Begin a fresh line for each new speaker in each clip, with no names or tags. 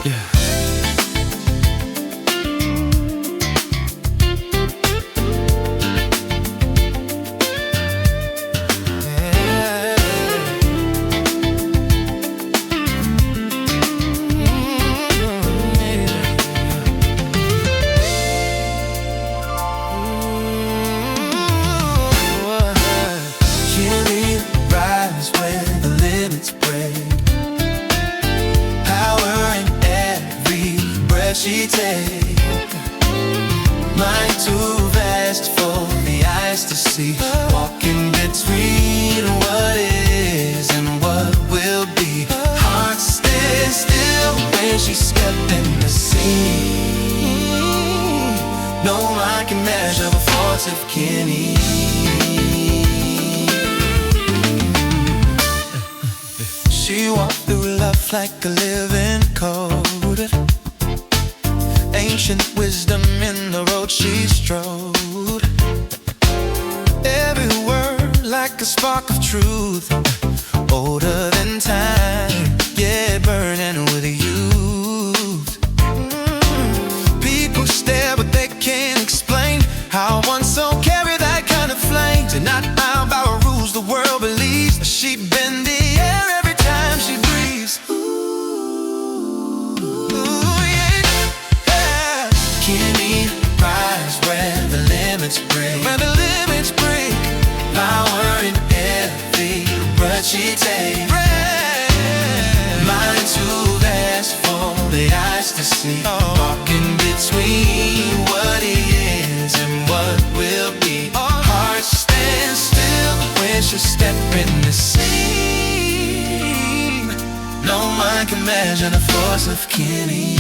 Yeah.
She take mind too vast for the eyes to see, walking between what is and what will be. Heart stands still when she stepped in the scene. No one can measure the force of KINEEN. She walked through love like a living code, ancient wisdom in the road she strode. Every word like a spark of truth, older than time, yeah, burning with youth. People stare but they can't explain how one soul carry that kind of flame. To not bound by rules the world believes, she'd bend the air every time she breathes. KINEEN rise where the limits break, where the limits break. Power in every breath she takes. Mind too vast for the eyes to see, walking between what is and what will be. Heart stands still when she step in the scene. No one can measure the force of KINEEN.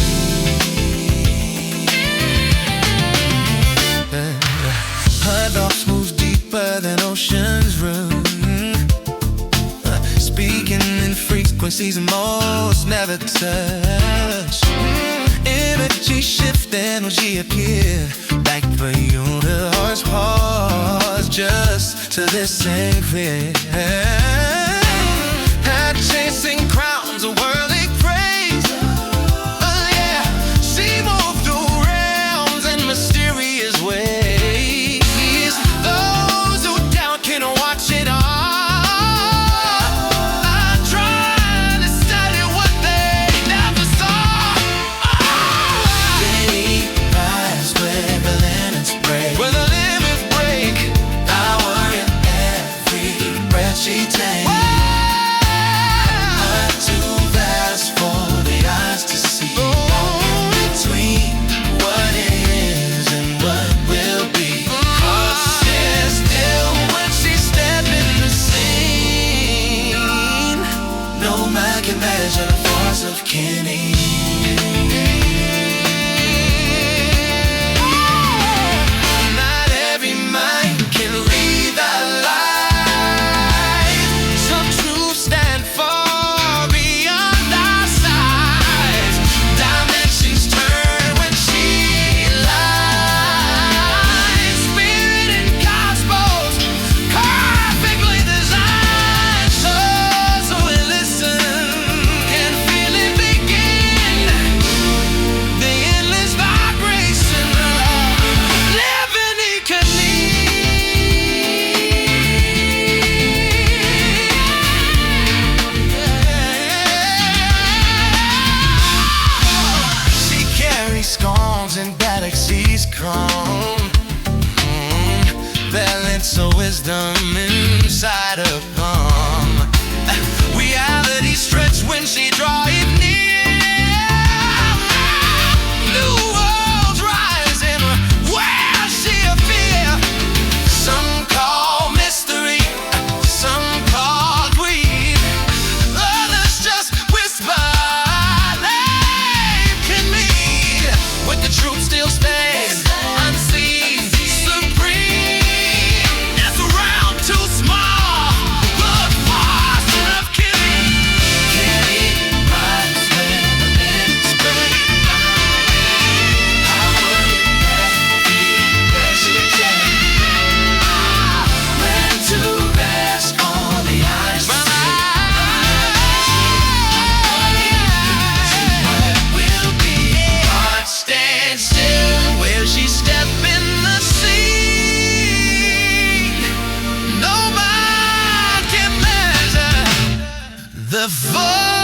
Her thoughts moves deeper than ocean's room, speaking in frequencies most never touch. Energy shift, energy appear, like the universe pause just to listen clear. Not chasing crowns or worldly praise, yeah, she moved through realms in mysterious ways. She takes mind too vast for the eyes to see, between what is and what will be. Heart stands still when she steps in the scene. No man can measure the force of KINEEN. the voice